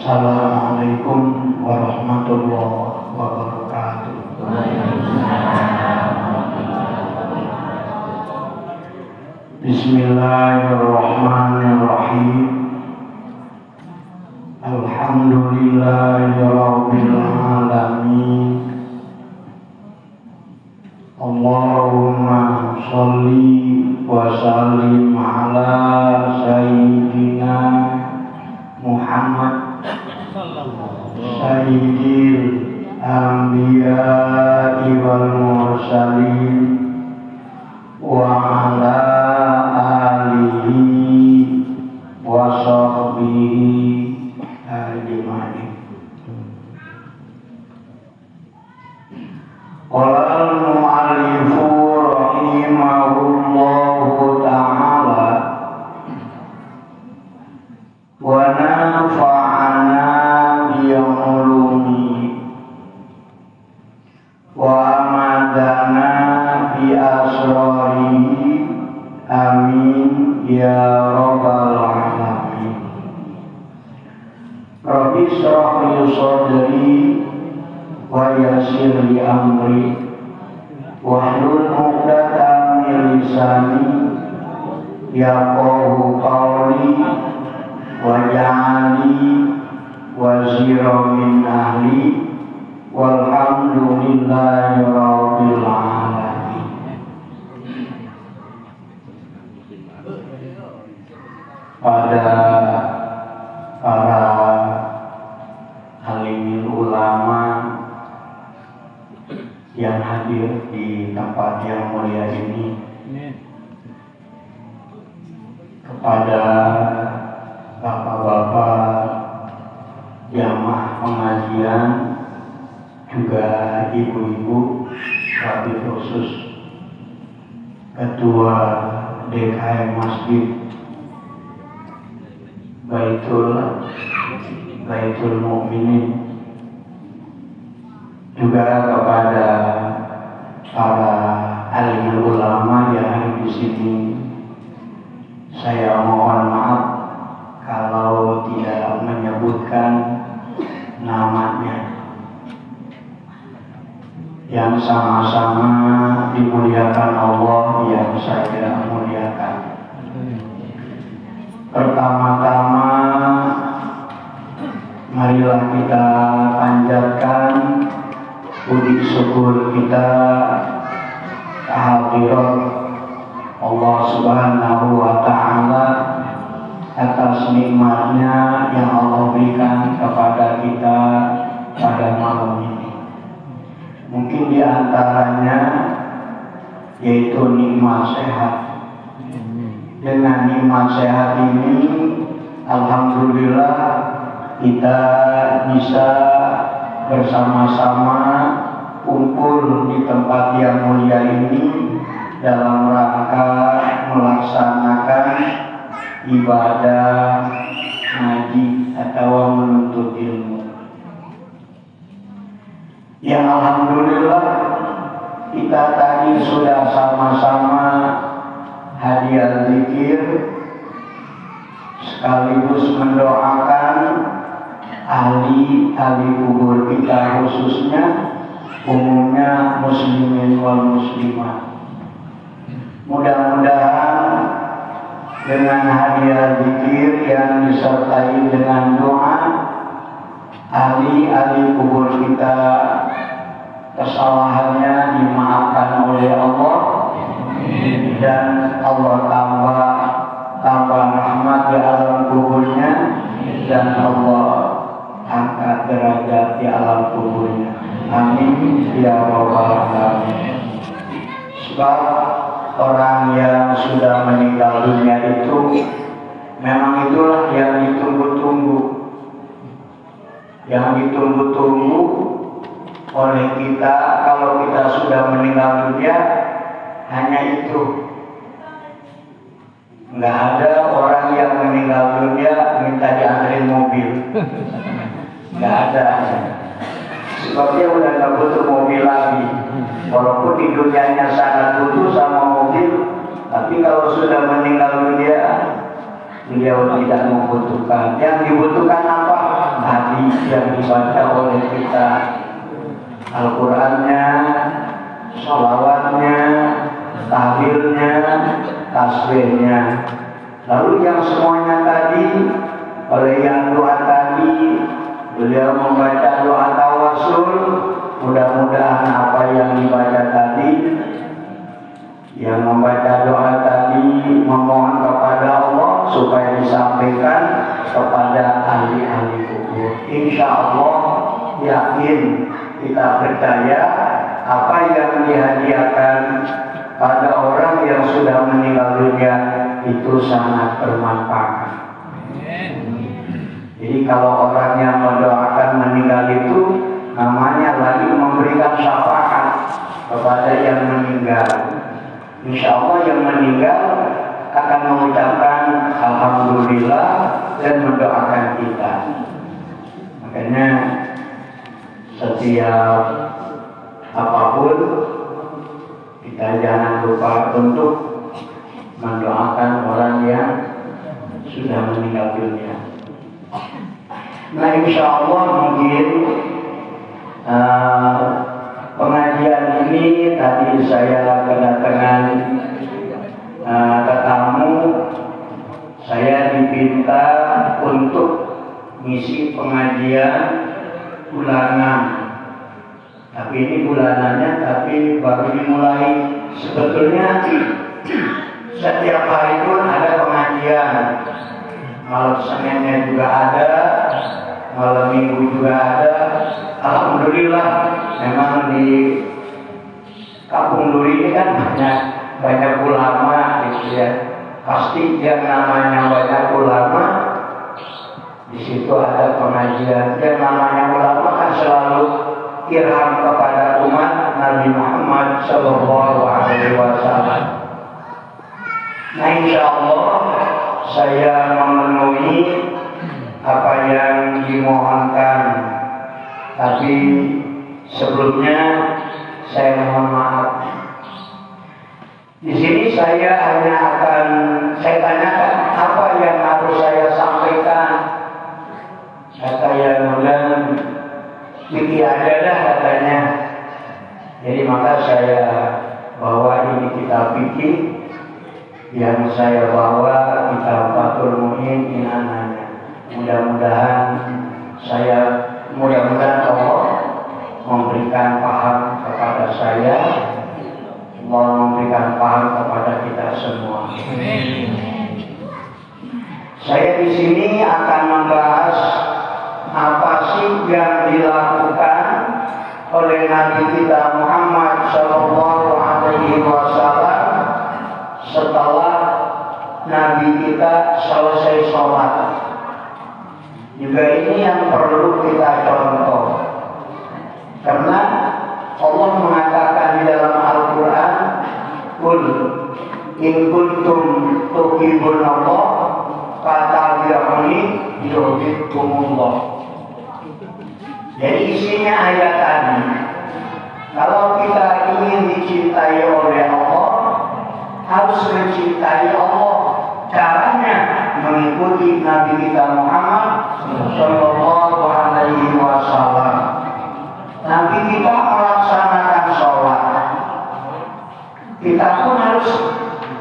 Assalamualaikum warahmatullahi wabarakatuh. Bismillahirrahmanirrahim. Alhamdulillahirabbil alamin. Allahumma sholli wa sallim ala sayyidina Muhammad sayyidil anbiya'i wal mursalin wa ala alihi wa sahbihi ajma'in. Qala al-mu'allifu rahimahullahu ta'ala wa nafa'ana bi'ulumi wa amadana bi asrarihi amin ya rabbal alamin. Rabbi shrah li sadri wa yassir li amri wahlul 'uqdatam min lisani yafqahu qawli waj'alni waziran min ahli walhamdulillahi rabbil alamin. Pada para alimul ulama yang hadir di tempat yang mulia ini, kepada bapak-bapak jamaah pengajian, juga ibu-ibu, wabil khusus ketua DKM Masjid Baitul Mukminin, juga kepada para alimul ulama yang ada di sini. Saya mohon maaf kalau tidak menyebutkan namanya, yang sama-sama dimuliakan Allah yang saya muliakan. Pertama-tama marilah kita panjatkan puji syukur kita kehadirat Allah Subhanahu wa ta'ala atas nikmatnya yang Allah berikan kepada kita pada malam ini. Mungkin di antaranya yaitu nikmat sehat. Dengan nikmat sehat ini, alhamdulillah kita bisa bersama-sama kumpul di tempat yang mulia ini dalam rangka melaksanakan ibadah ngaji atau menuntut ilmu. Yang alhamdulillah kita tadi sudah sama-sama hadiah zikir sekaligus mendoakan ahli kubur kita, khususnya umumnya muslimin wal muslimat. Mudah-mudahan dengan hadiah zikir yang disertai dengan doa, ahli kubur kita kesalahannya dimaafkan oleh Allah, dan Allah tambah rahmat di alam kuburnya, dan Allah angkat derajat di alam kuburnya. Amin ya rabbal alamin. Sebab orang yang sudah meninggal dunia itu memang itulah yang ditunggu-tunggu, oleh kita. Kalau kita sudah meninggal dunia, hanya itu. Nggak ada orang yang meninggal dunia minta dianterin mobil. Nggak ada. Sebabnya udah nggak butuh mobil lagi. Walaupun di dunianya sangat butuh sama mobil, tapi kalau sudah meninggal dunia, beliau tidak membutuhkan. Yang dibutuhkan apa? doa tadi, beliau membaca doa tawasul. Mudah-mudahan apa yang dibaca tadi, yang membaca doa tadi memohon kepada Allah supaya disampaikan kepada ahli-ahli kubur. Insya Allah, yakin kita percaya apa yang dihadiahkan pada orang yang sudah meninggal dunia itu sangat bermanfaat. Jadi kalau orang yang mendoakan meninggal itu namanya lagi memberikan syafaat kepada yang meninggal. Insya Allah yang meninggal akan mengucapkan alhamdulillah dan mendoakan kita. Makanya setiap apapun kita jangan lupa untuk mendoakan orang yang sudah meninggal dunia. Nah, insya Allah mungkin pengajian ini tadi saya kedatangan tetamu, saya diminta untuk ngisi pengajian bulanan. Tapi ini bulanannya baru dimulai. Sebetulnya setiap hari pun ada pengajian. Malam Seninnya juga ada, malam Minggu juga ada. Alhamdulillah, memang di Kampung Duri ini kan banyak ulama gitu ya. Pasti yang namanya banyak ulama, di situ ada pengajian. Yang namanya ulama kan selalu irham kepada umat Nabi Muhammad Sallallahu Alaihi Wasallam. Nah, insya Allah saya memenuhi apa yang dimohonkan. Tapi sebelumnya saya mohon maaf. Di sini saya hanya akan tanyakan apa yang harus saya sampaikan. Kata yang mudah pikir aja dah katanya. Jadi maka saya bawa ini kitab fikih yang saya bawa kitab Fathul Mu'in inananya. Mudah-mudahan Allah memberikan paham kepada saya, Allah memberikan paham kepada kita semua. Saya di sini akan membahas apa sih yang dilakukan oleh Nabi kita Muhammad Sallallahu Alaihi Wasallam setelah Nabi kita selesai sholat. Juga ini yang perlu kita contoh, karena Allah mengatakan di dalam Al-Quran, "Qul in kuntum tuhibbunallah fattabi'uni yuhibbukumullah." Jadi isinya ayat tadi, kalau kita ingin dicintai oleh Allah, harus mencintai Allah. Caranya mengikuti Nabi kita Muhammad Sallallahu Alaihi Wasallam. Nabi kita melaksanakan sholat, kita pun harus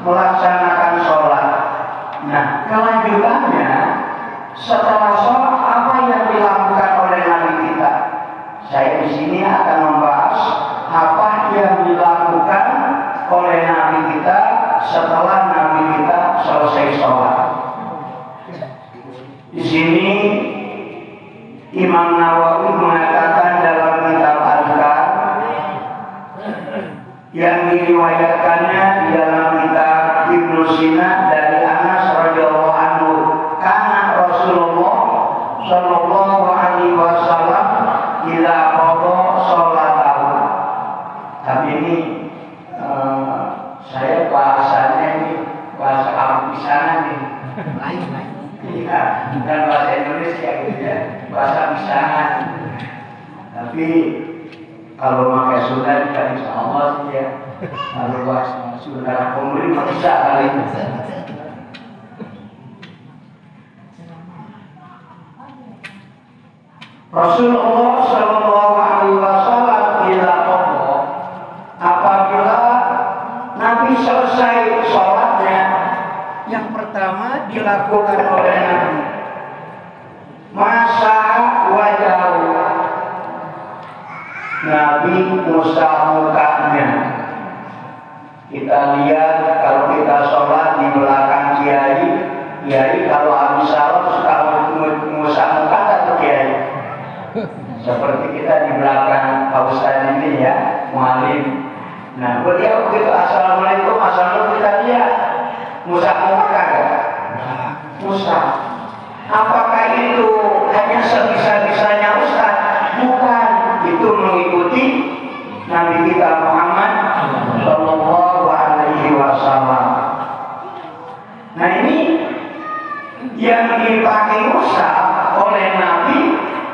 melaksanakan sholat. Nah, kelanjutannya setelah sholat apa yang dilakukan oleh Nabi kita? Saya di sini akan membahas apa yang dilakukan oleh Nabi kita setelah Nabi kita selesai sholat. Di sini Imam Nawawi mengatakan dalam kitab Al-Adhkar yang diriwayatkannya di dalam kitab Ibnu Sina dari Anas radhiyallahu anhu, karena Rasulullah Shallallahu Alaihi Wasallam ila qada sholatahu. Tapi ini saya bahasanya ini bahasa Arab pisanan nih. Iya, bukan bahasa Indonesia gitu ya, bahasa pisanan. Tapi kalau pakai Sunda kita insya Allah sih ya. Kalau bahasa Sunda pembeli bisa kali ini. Rasulullah Shallallahu Alaihi Wasallam bila apabila Nabi selesai sholatnya, yang pertama dilakukan oleh Nabi Nabi ngusap mukanya. Kita lihat kalau kita sholat di belakang kiai kalau habis salam suka ngusap muka atau kiai. Seperti kita di belakang Pak Ustadz ini ya, mualim. Nah, beliau begitu assalamualaikum, kita lihat ngusap muka kagak? Ngusap. Apakah itu hanya sebisa-bisanya Ustaz? Bukan, itu mengikuti Nabi kita Muhammad Sallallahu Alaihi Wasallam. Nah ini yang dipakai ngusap oleh Nabi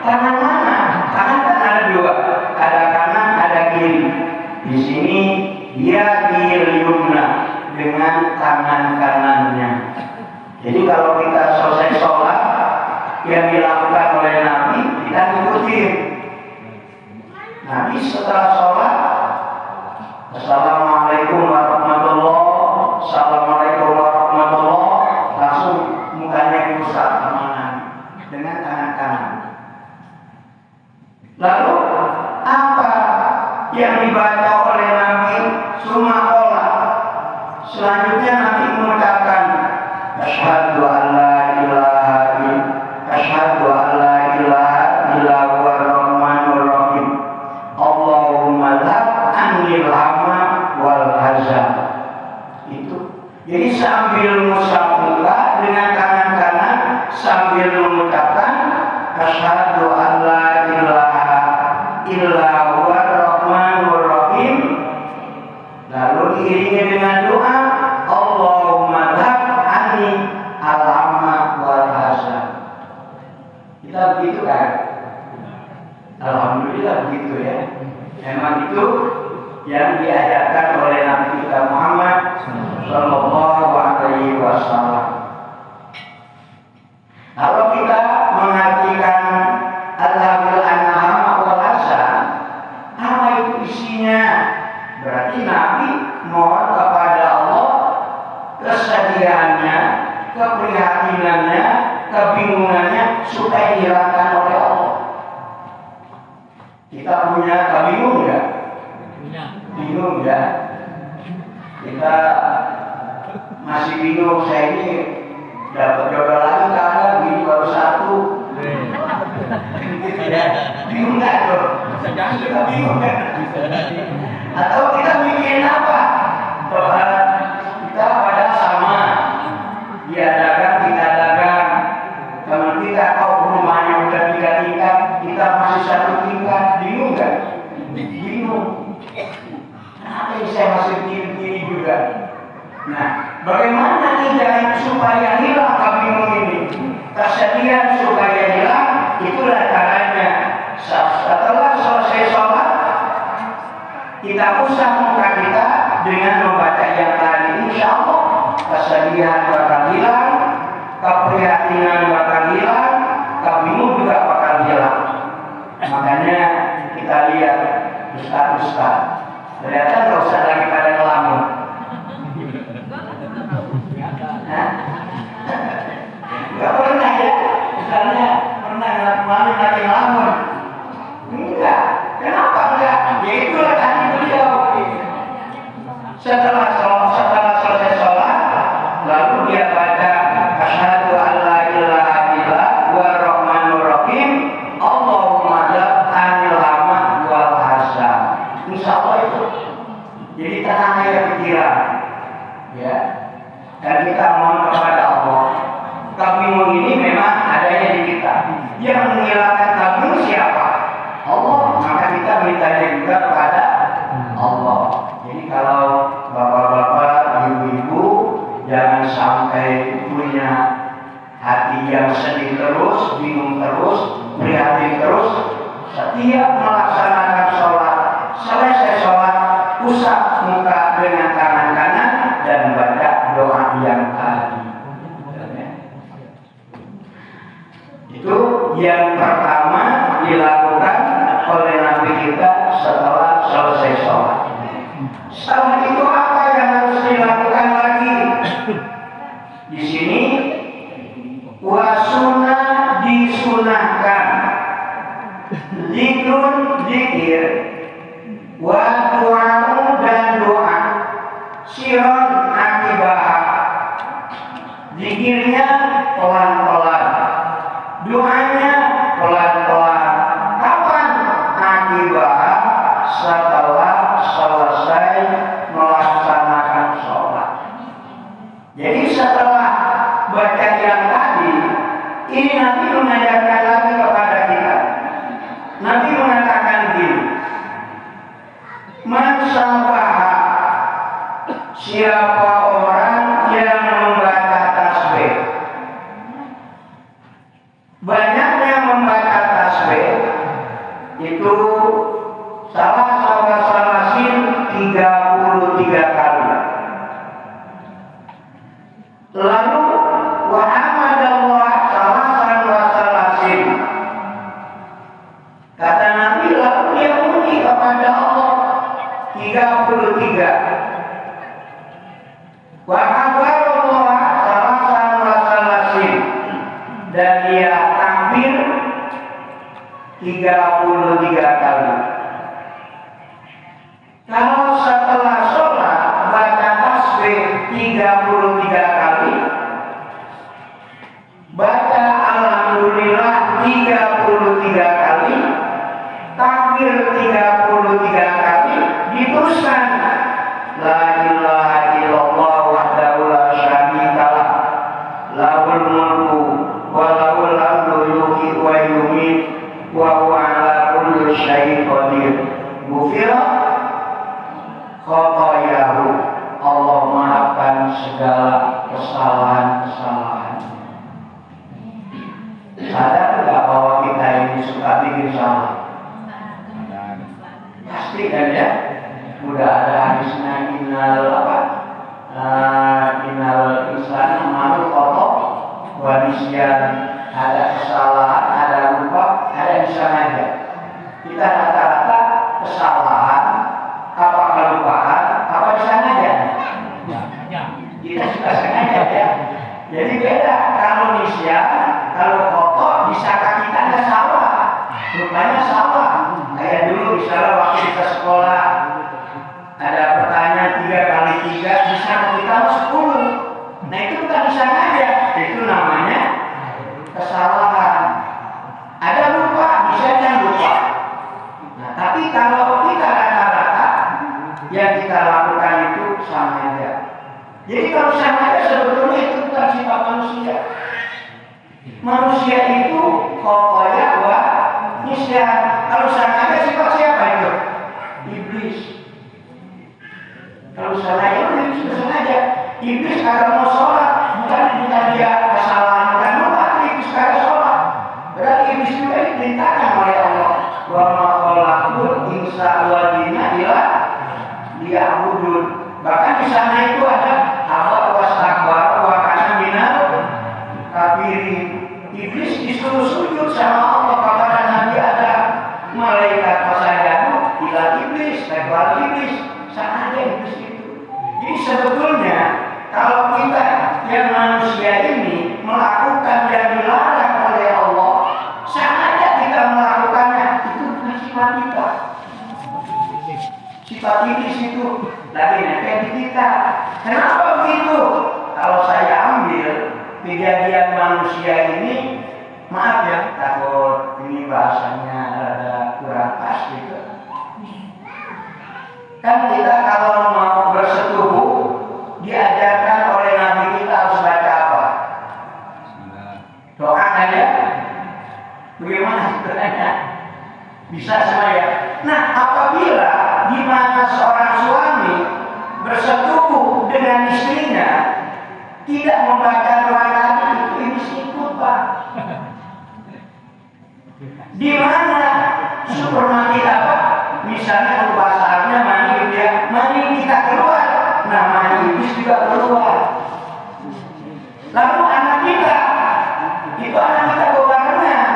tangan mana? Tangan kan ada dua, ada kanan, ada kiri. Di sini dia yumna dengan tangan kanannya. Jadi kalau kita selesai sholat yang dilakukan oleh Nabi, kita ikuti. Nabi setelah sholat, Assalamualaikum warahmatullahi wabarakatuh, Assalamualaikum warahmatullahi wabarakatuh, langsung mukanya diusap sama Nabi dengan tangan kanan. Lalu apa yang dibaca oleh Nabi? Summa qala. Selanjutnya Nabi mengucapkan Asyhadu an la ilaha illa huwar rahmanur rahim. Allahumma dhab anil hama wal hazan. Itu. Jadi sambil ngusap muka dengan tangan kanan sambil mengucapkan Asyhadu an la ilaha illa huwar rahmanur rahim. Lalu diiringi dengan doa Allahumma dhab anil hama wal hazan. Kita begitu kan? Alhamdulillah begitu ya. Memang itu yang diajarkan oleh Nabi kita Muhammad Sallallahu Alaihi Wasallam. Kalau kita mengartikan Al-Hamil An-Nahama wal Hazan, apa itu isinya? Berarti Nabi mohon kepada Allah kesediaannya, keprihatinannya, kebingungannya supaya dihilangkan oleh Allah. Kita punya bingung nggak? Bingung nggak? Kita masih bingung. Saya ini dapat jodoh lagi kagak? Bini baru satu. Bingung nggak tuh? Kita bingung nggak? Atau kita mikirin apa? Kita pada sama. Dia dagang, kita dagang. Teman kita rumahnya udah 3 tingkat, kita masih 1 tingkat. Bingung nggak? Bingung. Kenapa ini saya masih begini juga? Nah, bagaimana caranya supaya hilang kebingungan ini? Kesedihan supaya hilang, itulah caranya. Setelah selesai sholat, kita usap muka kita dengan membaca yang tadi. Insya Allah kesedihan bakal hilang, keprihatinan bakal hilang, kebingungan juga bakal hilang. Makanya kita lihat ustaz-ustaz, ternyata nggak usah lagi pada ngelamun. Nggak pernah ya, misalnya pernah ngelamun lagi ngelamun. Enggak, kenapa enggak? Ya itulah tadi beliau. Setelah selesai sholat, lalu dia baca Asyhadu an la ilaha illa huwar rahmanur rahim. Allahumma dhab anil hama wal hazan. Insya Allah itu. Jadi tenang ya pikiran. Ya. Dan kita mohon kepada Allah. Kebingungan ini memang adanya di kita. Yang menghilangkan kebingungan siapa? Allah. Maka kita mintanya juga kepada Allah. Jadi kalau bapak-bapak, ibu-ibu, jangan sampai punya hati yang sedih terus, bingung terus, prihatin terus. Setiap melaksanakan sholat, selesai sholat, usap muka dengan tangan kanan dan baca doa yang tadi. Itu yang pertama dilakukan oleh Nabi kita setelah selesai sholat. Setelah itu apa yang harus dilakukan lagi? Di sini wasuna disunahkan zikrun zikir wa du'a'u dan doa siron akibah, zikirnya pelan-pelan, doanya pelan-pelan. Kapan? Akibah, setelah selesai melaksanakan sholat. Jadi setelah baca yang tadi, ini Nabi mengajarkan lagi kepada kita. Nabi mengatakan gini, man sabaha, siapa orang yang membaca tasbih. Banyaknya membaca tasbih itu salah salasin 33 kali. Lalu wa hamadallah salasan wa salasin. Kata Nabi, lalu dia memuji kepada Allah 33. Wa kabarullah salasan wa salasin, dan dia takbir 33 kali. Kalau setelah sholat baca tasbih 33 kali, baca alhamdulillah 33 kali, takbir 33 kali, diteruskan la ilaha illallah wahdahu la syarika lah, lahul mulku wa lahul hamdu yuhyi wa yumiit wa huwa ala kulli syai'in qadir. Ghufira khotoyahu, Allah maafkan segala kesalahan-kesalahan. Sadar nggak bahwa kita ini suka bikin salah? Pasti kan ya. Udah ada hadisnya innal insan malu kotor wadisyan, ada kesalahan, ada lupa, ada disengaja. Kita rata-rata kesalahan, apa kelupaan, apa disengaja. Kita suka sengaja ya. Jadi beda, kalau nisyan, kalau kotor disangka kita nggak salah, rupanya salah. Kayak dulu misalnya waktu kita sekolah, ada pertanyaan 3 kali 3, disangka kita 10. Nah itu bukan disengaja, itu namanya kesalahan. Ada lupa, misalnya lupa. Nah tapi kalau kita rata-rata yang kita lakukan itu sengaja. Jadi kalau sengaja sebetulnya itu bukan sifat manusia. Manusia itu khotoya wa nisyan. Kalau sengaja sifat siapa itu? Iblis. Kalau sengaja iblis sengaja. Iblis kalau mau sholat bukan dia kesalahan, bukan lupa, iblis kalau sholat. Berarti iblis juga diperintahkan oleh Allah. Wa ma khalaqul insa wal jinna illa liya'budun. Bahkan di sana itu ada aba wastakbar wa kana minal kafirin. Iblis disuruh sujud sama Allah kepada Nabi Adam. Malaikat fasajadu ila iblis, kecuali iblis. Sengaja iblis itu. Jadi sebetulnya kalau kita yang manusia ini melakukan yang dilarang oleh Allah, sengaja kita melakukannya, itu bukan sifat kita. Sifat iblis itu lagi nempel di kita. Kenapa begitu? Kalau saya ambil kejadian manusia ini, maaf ya, takut ini bahasanya rada kurang pas gitu. Kan kita kalau mau bersetubuh diajarkan oleh Nabi kita harus baca apa? Doa aja. Bagaimana sebenarnya? Bisa semua ya. Nah, apabila di mana seorang suami bersetubuh dengan istrinya tidak membaca doa Nabi, itu ini sikut, Pak. Di mana supermarket apa? Misalnya kalau bahasa Arabnya mani gitu ya, mani kita keluar, nah mani iblis juga keluar. Lalu anak kita, itu anak kita barengan.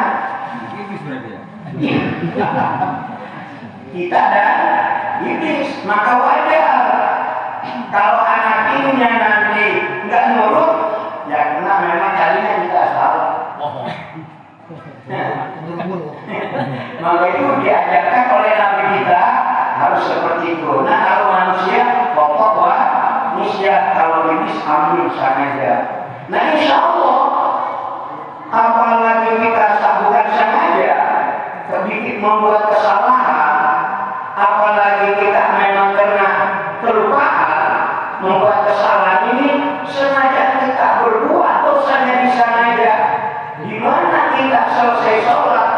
Iblis berarti ya? Kita dan iblis, maka wajar kalau anak ini nanti nggak nurut, ya kena memang kalinya kita salah. Maka itu diajarkan oleh Nabi kita harus seperti itu. Nah kalau manusia pokok wah nisya, kalau iblis amin sengaja. Nah insya Allah apalagi kita bukan sengaja sedikit membuat kesalahan, apalagi kita memang karena kelupaan membuat kesalahan ini, sengaja kita berbuat dosanya disengaja. Di mana kita selesai sholat,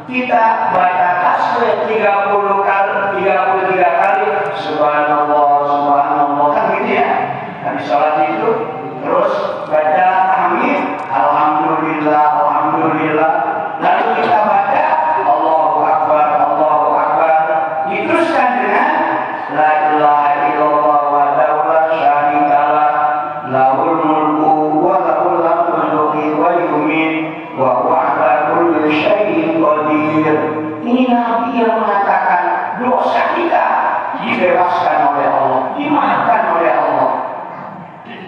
kita baca tasbih 33 kali, subhanallah, subhanallah, kan gitu ya. Habis sholat itu terus baca tahmid, alhamdulillah, alhamdulillah. Lalu kita baca Allahu Akbar, Allahu Akbar. Diteruskan dengan la ilaha illallah wahdahu la syarika lah, lahul mulku wa lahul hamdu wa yumiit wa huwa ala kulli syai'in qadir. Ini Nabi yang mengatakan dosa kita dibebaskan oleh Allah, dimaafkan oleh Allah.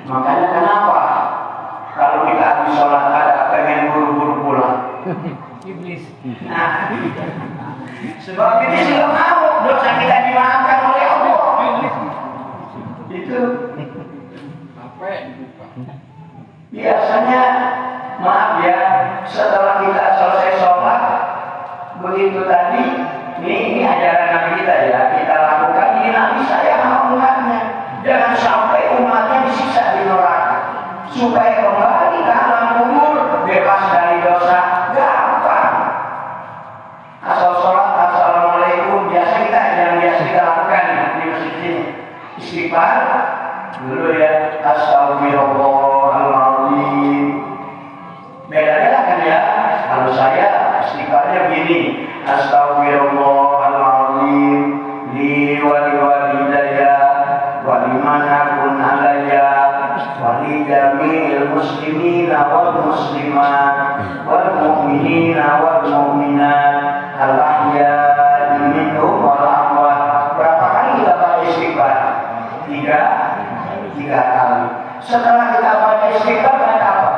Makanya kenapa kalau kita habis sholat ada pengen buru-buru pulang? Iblis. Nah, sebab ini tidak mau dosa kita dimaafkan oleh Allah. Itu biasanya, maaf ya, setelah kita selesai sholat begitu tadi, ini ajaran Nabi kita ya, kita lakukan ini. Nabi saya sama umatnya, jangan sampai umatnya disiksa di neraka, supaya kembali ke alam kubur bebas dari dosa. Gampang, asal sholat assalamualaikum, biasa kita yang biasa kita lakukan di masjid ini, istighfar dulu ya, astagfirullahaladzim. Beda-beda kan ya, kalau saya istighfarnya begini, astagfirullahaladzim li walidayya wa liman akun alayya wa li jami'il muslimina wal muslimat wal mu'minina wal mu'minat al-ahya'i minhum wal amwat. Berapa kali kita baca istighfar? Tiga kali. Setelah kita baca istighfar, baca apa?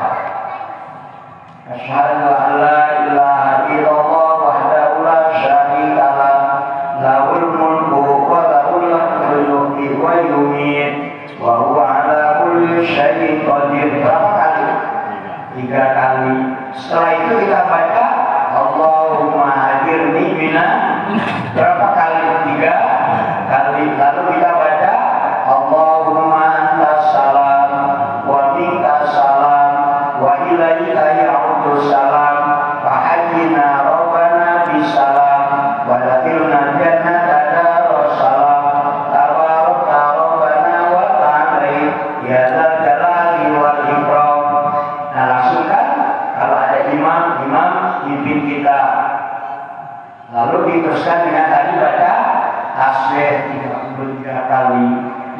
Asyhadu an la ilaha illallah wahdahu la syarika lah, lahul mulku wa lahul hamdu wa yumiit wa huwa ala kulli syai'in qadir. Berapa kali? 3 kali. Setelah itu kita baca Allahumma ajirni minan. Berapa kali? 3 kali. Lalu kita baca Allahumma antas salam wa minkas salam wa ilaika ya'udus salam wa hayyina rabbana bisalam wa dakilna jannata darus salam tabaraka rabbana wa ta'ala ya dzal jalali wal ikram. Nah langsung kan kalau ada imam pimpin kita, lalu diteruskan dengan tadi baca tasbih 33 kali,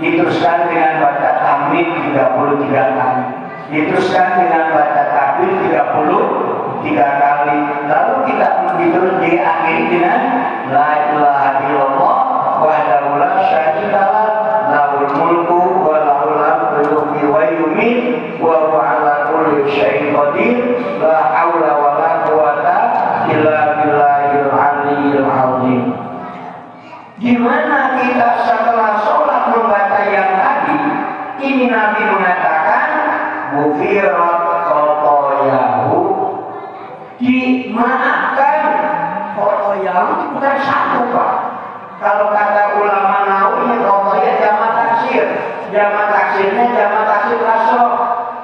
diteruskan dengan baca tahmid 33 kali, diteruskan dengan baca takbir 33 kali, lalu kita diterus diakhiri dengan la ilaha illallah wahdahu la syarika lah, lahul mulku wa lahul hamdu wa yumiit wa huwa ala kulli syai'in qadir, la haula wa la quwata illa billahil aliyyil azim. Gimana kita setelah sholat membaca yang tadi, ini Nabi mengatakan mufirat khotoyahu, dimaafkan khotoyahu. Itu bukan satu Pak. Kalau kata ulama nawawi, khotoyah jamak taksir, jamak taksirnya jamak taksir kasroh,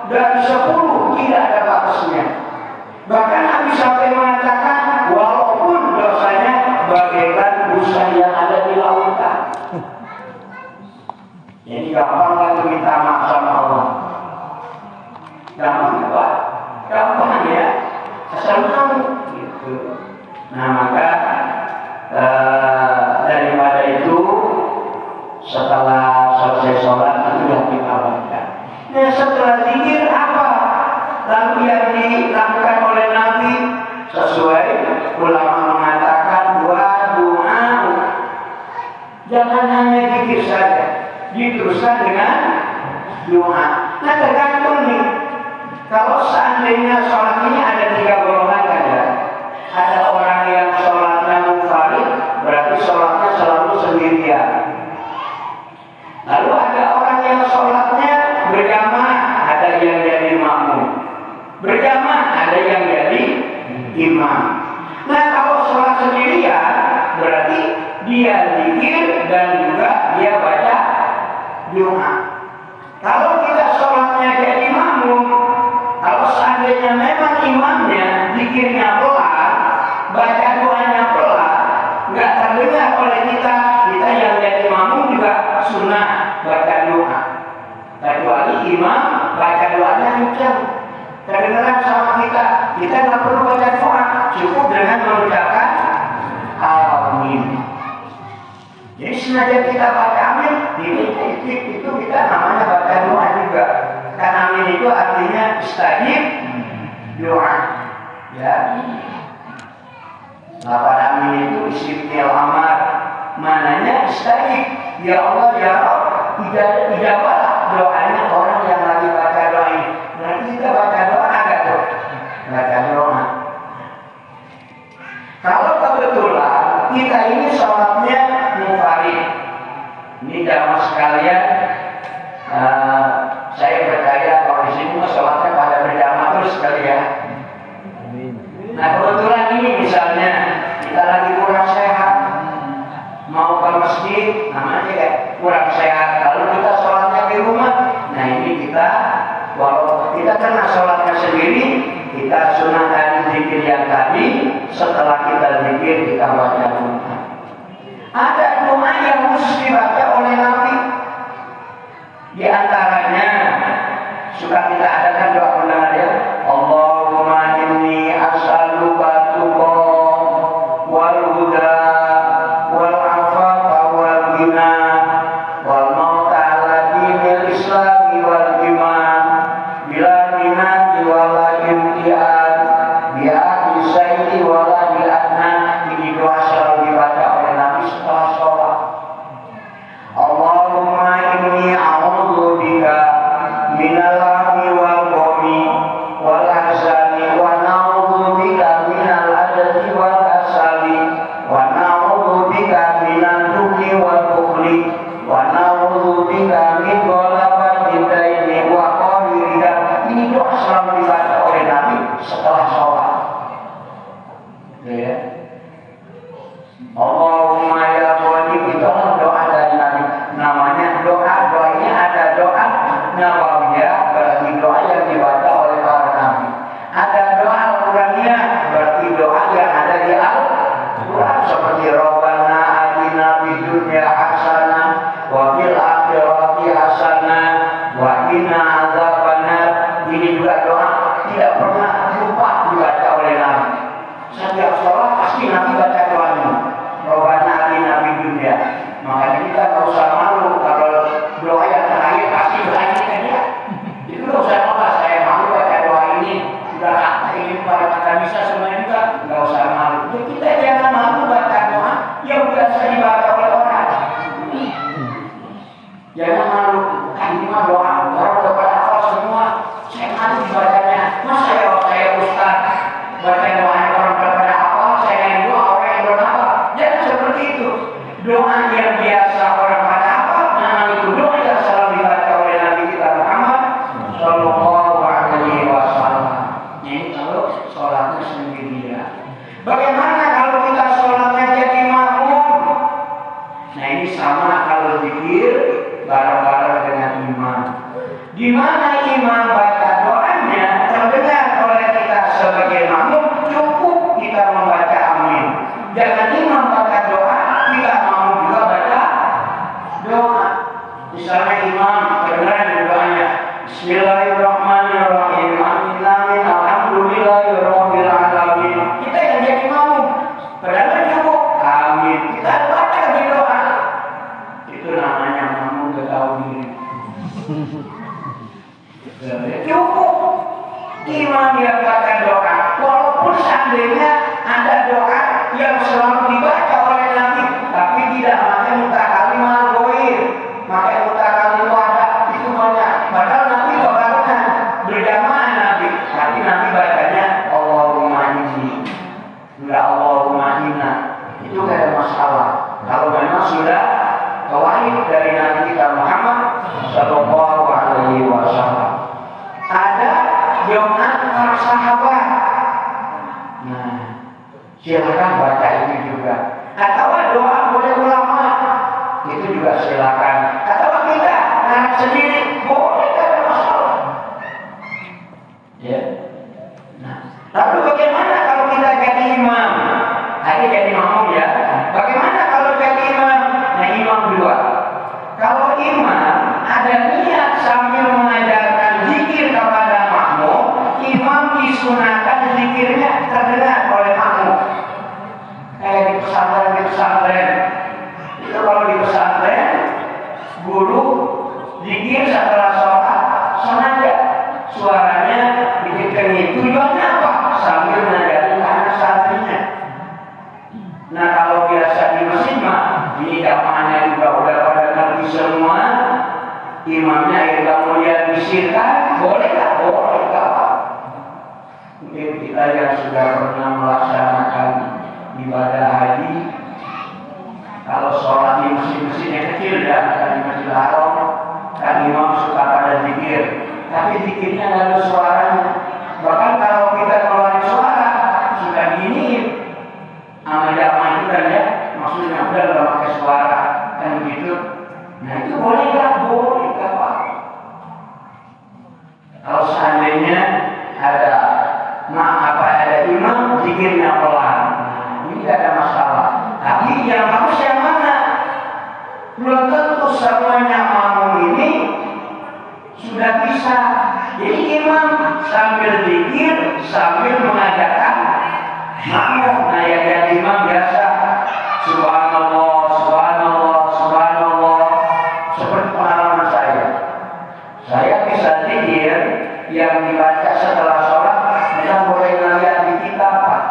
dari 10 tidak ada batasnya. Bahkan Nabi sampai mengatakan walaupun dosanya bagaikan busa yang ada di lautan. Jadi gampang kan minta maaf sama Allah? Gampang Pak? Gampang ya, asal mau gitu. Nah maka daripada itu, setelah selesai sholat itu yang kita lakukan. Nah setelah zikir apa? Lalu yang dilakukan oleh Nabi sesuai ulama mengatakan doa. Jangan hanya zikir saja, diteruskan dengan doa. Nah tergantung nih, kalau seandainya sholat ini ada 3 golongan kan ya. Ada orang yang sholatnya munfarid, berarti sholatnya selalu sholat sendirian, berarti dia zikir dan juga dia baca doa. Kalau kita sholatnya jadi makmum, kalau seandainya memang imamnya zikirnya pelan, baca doanya pelan, nggak terdengar oleh kita yang jadi makmum juga sunnah baca doa. Kecuali imam baca doanya kencang, kedengaran sama kita nggak perlu baca doa, cukup dengan mengucapkan amin. Jadi sengaja kita baca amin, itu kita namanya baca doa juga. Karena amin itu artinya istajib doa. Ya. Lafaz amin itu isim fi'il amar, mananya istajib. Ya Allah ya Rabb, ijabahlah doanya orang yang lagi baca doa ini. Berarti kita baca doa agak tuh. Baca doa. Kalau kebetulan kita ini sholatnya munfarid, ini jamaah sekalian, saya percaya kalau di sini sholatnya pada berjamaah terus sekali ya. Nah kebetulan ini misalnya kita lagi kurang sehat, mau ke masjid, namanya kayak kurang sehat. Lalu kita sholatnya di rumah. Nah ini kita, walau kita kena sholatnya sendiri, kita sunnah tadi zikir yang tadi. Setelah kita zikir kita baca doa. Ada doa yang khusus dibaca oleh Nabi. Di antaranya suka kita adakan doa pendengar ya. Allahumma inni as'aluka tuqa wal huda wal afafa wal ghina wal mauta ala dinil islami wal iman bila minati wala imtihan bi'ati sayyidi wala bi'adna. Ini doa selalu dibaca oleh Nabi setelah sholat. Allahumma inni a'udzu bika minal hammi wal ghammi wal ahzani wa na'udzu bika minal adzi wal kasali wa na'udzu bika minal dukhli wal bukhli wa na'udzu bika min ghalabati daini wa qahri. Ini doa selalu dibaca oleh Nabi setelah sholat. Ya. Allahumma ya Tuhan, itu doa dari Nabi. Namanya doa ini ada doa nawawiyah, berarti doa yang dibaca oleh para nabi. Ada doa Al-Quraniyah, berarti doa yang ada di Al-Quran seperti Rabbana atina fid dunya hasanah wa fil akhirati hasanah wa qina adzabannar. Ini juga doa tidak pernah lupa dibaca oleh Nabi. Setiap sholat pasti Nabi baca doa ini. Rabbana atina fid dunya. Makanya kita nggak usah malu kalau doa yang terakhir pasti doa ini kan ya. Itu nggak usah malu, saya malu baca doa ini. Sudah kata ini para kita bisa semua juga nggak usah malu. Jadi kita jangan malu baca doa yang biasa dibaca oleh orang. Jangan malu. Kan ini mah doa orang udah pada hafal semua. Saya malu dibacanya. Masa ya saya ustaz baca doa orang udah pada hafal, saya yang doa orang yang belum hafal. Jangan seperti itu. Doa yang biasa orang pada hafal, nah itu doa yang selalu dibaca oleh Nabi kita Muhammad Sallallahu Alaihi Wasallam. Ini kalau sholatnya sendirian. Bagaimana kalau kita sholatnya jadi makmum? Nah ini sama kalau zikir bareng-bareng dengan imam. Di mana imam baca doanya terdengar oleh kita sebagai makmum, cukup kita membaca amin. Jangan imam baca doa, kita mau juga baca doa. Misalnya imam kedengaran doanya Bismillahirrahmanirrahim, amin amin alhamdulillahirabbil alamin. Kita yang jadi makmum, padahal cukup amin. Kita baca di doa. Itu namanya makmum gak tahu diri. Cukup imam yang baca doa, walaupun seandainya ada doa yang selalu dibaca oleh Nabi, tapi tidak pakai mutakalimah goir, pakai mutakalimah wadah, itu banyak. Padahal Nabi bacakan berjamaah Nabi, tapi Nabi bacanya Allahumma inni, enggak Allahumma inna. Itu gak ada masalah. Kalau memang sudah kawahid dari Nabi kita Muhammad Sallallahu Alaihi Wasallam. Ada doa para sahabat. Nah, silakan baca ini juga. Atau doa boleh ulama, itu juga silakan. Atau kita anak sendiri boleh, tidak ada masalah. Ya. Nah, lalu bagaimana kalau kita jadi imam? Tadi jadi makmum ya. Bagaimana kalau jadi imam? Nah, imam dua. Kalau imam ada niat sambil mengajarkan zikir kepada makmum, imam disunahkan zikirnya terdengar oleh makmum. Kayak di pesantren. Itu kalau di pesantren, guru zikir setelah sholat, sengaja suaranya dikencengin. Tujuannya apa? Sambil mengajarkan anak santrinya. Nah, kalau biasa di masjid mah, ini jamaahnya juga udah pada ngerti semua. Imamnya yang kemudian disirkan, boleh nggak? Boleh nggak? Mungkin kita yang sudah pernah melaksanakan ibadah haji, kalau sholat di masjid-masjid yang kecil ya, di Masjidil Haram, kan imam suka pada zikir, tapi zikirnya nggak ada suaranya. Bahkan kalau kita keluarin suara, sudah giniin sama jamaah itu kan ya, maksudnya udah nggak pakai suara kan begitu. Nah itu boleh nggak? Boleh nggak Pak? Kalau seandainya ada imam zikirnya pelan, nah, ini tidak ada masalah. Tapi yang bagus yang mana? Belum tentu semuanya makmum ini sudah bisa. Jadi imam sambil zikir sambil mengajarkan makmum. Nah yang jadi imam biasa subhanallah, subhanallah, subhanallah. Seperti pengalaman saya bisa zikir yang dibaca setelah sholat, kita boleh ngeliat di kitab Pak.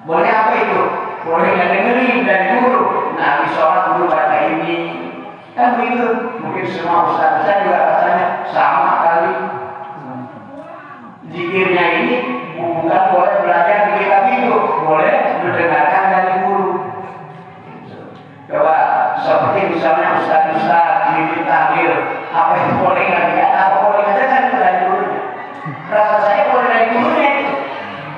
Boleh apa itu? Boleh dengerin dari guru. Nah di sholat guru baca ini, kan begitu. Mungkin semua ustaz saya juga rasanya sama kali. Zikirnya ini bukan boleh belajar di kitab itu, boleh mendengarkan dari guru. Coba seperti misalnya ustaz bimbing takbir, apa yang boleh nggak dia, apa boleh nggak dia kan itu dari gurunya. Rasa saya boleh dari gurunya itu.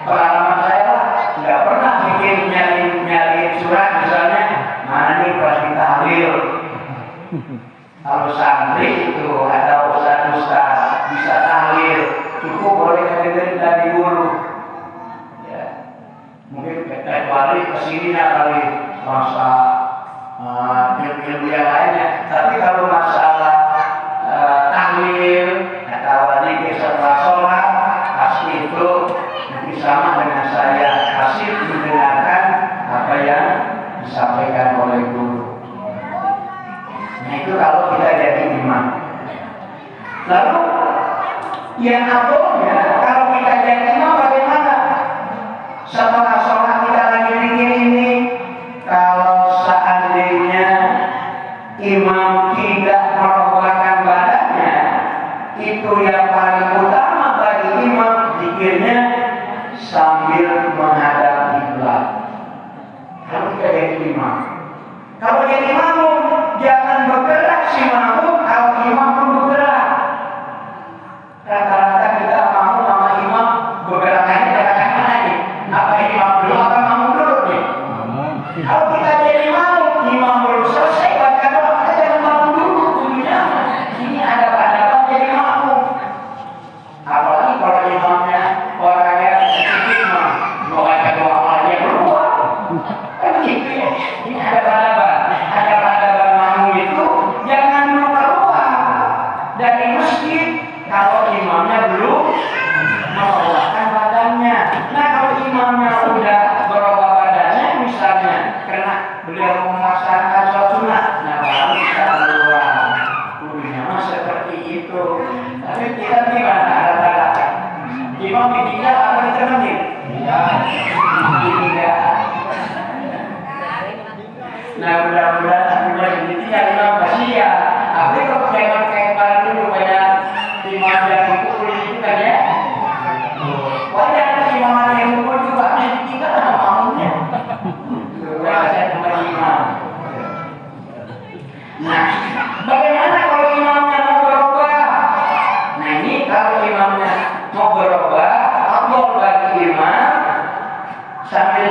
Pengalaman saya lah, nggak pernah bikin nyari surat misalnya mana nih pas tahlil. Kalau santri itu atau ustaz bisa tahlil, cukup boleh dengerin dari guru. Ya, mungkin kecuali kesininya kali masa ilmu yang lainnya. Tapi kalau masalah tahlil atau zikir setelah sholat, pasti itu mungkin sama dengan saya, kasih mendengarkan apa yang disampaikan oleh guru. Nah itu kalau kita jadi imam. Lalu yang abdulnya kalau kita jadi imam bagaimana? Setelah sholat kita lagi zikir ini, kalau seandainya imam tidak merobahkan badannya, itu yang paling utama bagi imam zikirnya sambil menghadap kiblat. Kalau kita jadi imam, kalau jadi makmum jangan bergerak si makmum, kalau imam pun bergerak. Rata-rata kita makmum sama imam bergerakannya gerakan mana nih? Apa imam dulu atau makmum dulu nih? Kalau kita jadi makmum, imam belum selesai baca doa, kita jangan makmum dulu. Ini ada pada jadi makmum. Apalagi kalau imamnya orangnya sedikit mah mau baca doa aja keluar. Kan gitu ya. Ini ada pada makmum itu jangan dulu keluar dari masjid kalau imamnya belum merubahkan badannya. Nah kalau imamnya sudah berubah badannya, misalnya karena beliau melaksanakan sholat sunnah, nah baru kita keluar. Kudunya mah seperti itu. Tapi kita gimana? Rata-rata imam ditinggal apa ditemenin? Tidak. Nah mudah-mudahan mulai ditinggal imam kasihan. Tapi kalau jangan kayak kemarin dulu banyak imam yang pukul itu kan ya. Banyak imam yang pukul juga ditinggal sama makmumnya. Saya sama imam.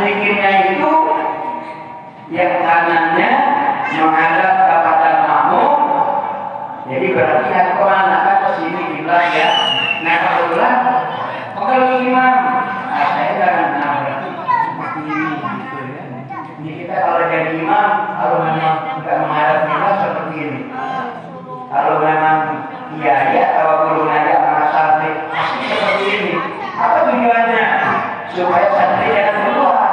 zikirnya itu yang kanannya menghadap kepada makmum. Jadi berarti yang kemana kan ke sini kiblat ya. Nah kebetulan kalau imam, saya jangan nabrak seperti ini gitu ya. Jadi kita kalau jadi imam, kalau memang tidak menghadap kiblat seperti ini. Kalau memang iya kalau guru ngajak anak santri pasti seperti ini. Apa tujuannya? Supaya santri jangan keluar.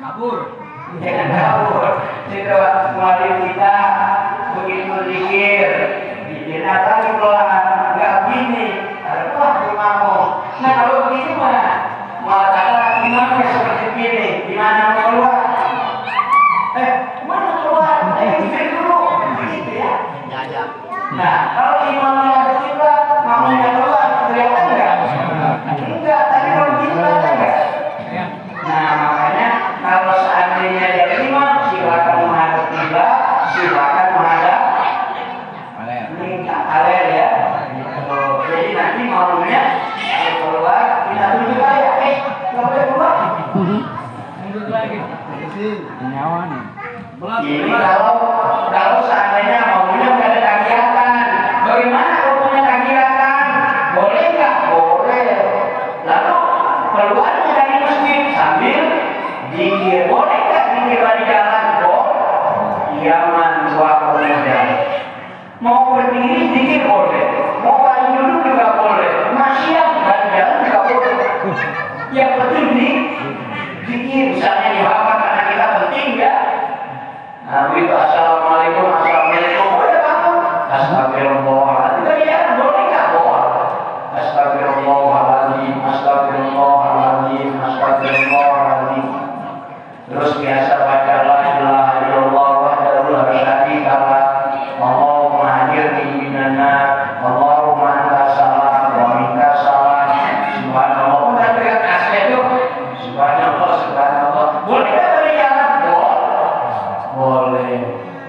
Kabur. Jangan kabur. Jadi mualim kita begitu zikir, zikirnya lagi pelan, nggak begini. Ada wah imamu. Nah kalau begini malah kata imamnya seperti begini, gimana mau keluar? Mana keluar? Zikir dulu, begitu ya. Nah kalau imamnya ada kiblat, makmumnya keluar, kelihatan nggak? Enggak. Tadi kalau begini kelihatan nggak? Nah makanya kalau seandainya dari imam, silakan menghadap kiblat, silakan menghadap aler ya. Jadi nanti makmumnya kalau keluar kita tunjuk aja, nggak boleh keluar. Mundur lagi. Nyawa nih. Ini kalau seandainya makmumnya nggak ada kegiatan, bagaimana kalau punya kegiatan? Boleh nggak? Boleh. Lalu keluarnya dari masjid sambil zikir, boleh nggak zikir di jalan? Yaman wa kemudian mau berdiri zikir boleh, mau paling duduk juga boleh, maksiat dan jalan juga boleh. Yang penting zikir, misalnya di HP karena kita penting ya. Nah begitu assalamualaikum boleh bangun astagfirullahaladzim, itu ya boleh nggak? Boleh. Astagfirullahaladzim terus biasa baca la ilaha illallah wahdahu la syarika lah, Allahumma ajirni minan nar, Allahumma anta salam wa minka salam, subhanallah. Udah dengan asli itu subhanallah. Boleh nggak berjalan? Boleh.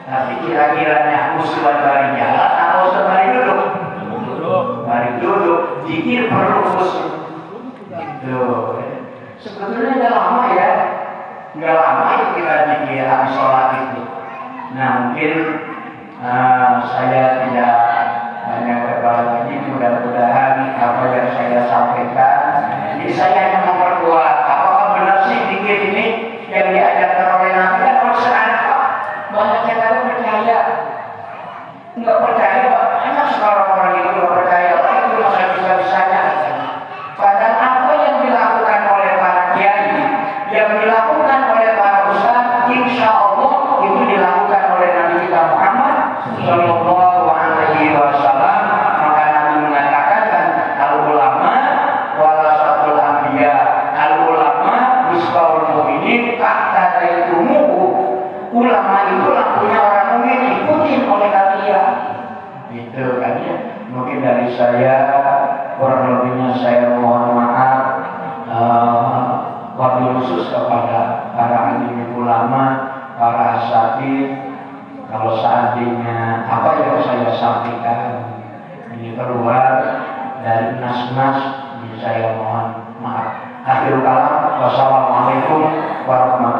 Tapi kira-kiranya usulan bari jalan atau sembari duduk? Bari duduk. Zikir perlu khusyuk. Gitu. Sebetulnya udah lama ya. Nggak lama itu kita zikir habis sholat itu. Nah mungkin saya tidak banyak berbalik lagi. Mudah-mudahan apa yang saya sampaikan, jadi saya hanya memperkuat apakah benar sih zikir ini yang diajarkan oleh Nabi. Dan kalau seandainya banyak yang tidak percaya, nggak percaya, banyak sekarang orang itu nggak percaya. Itu masa bisa-bisanya. Padahal apa yang dilakukan oleh para kiai, yang dilakukan oleh para ustaz, insya Allah itu dilakukan oleh Nabi kita Muhammad Sallallahu Alaihi Wasallam. Maka Nabi mengatakan kan, al ulama warasatul anbiya, al ulama misbahul mu'minin fahtadaitumuhu. Ulama itu lampunya orang mukmin, ikutin oleh kalian. Itu kan ya. Mungkin dari saya kurang lebihnya saya mohon maaf. Wabil khusus kepada para alim ulama, para asatidz, kalau seandainya apa yang saya sampaikan ini keluar dari nas-nas, saya mohon maaf. Akhirul kalam, wassalamualaikum warahmatullahi wabarakatuh.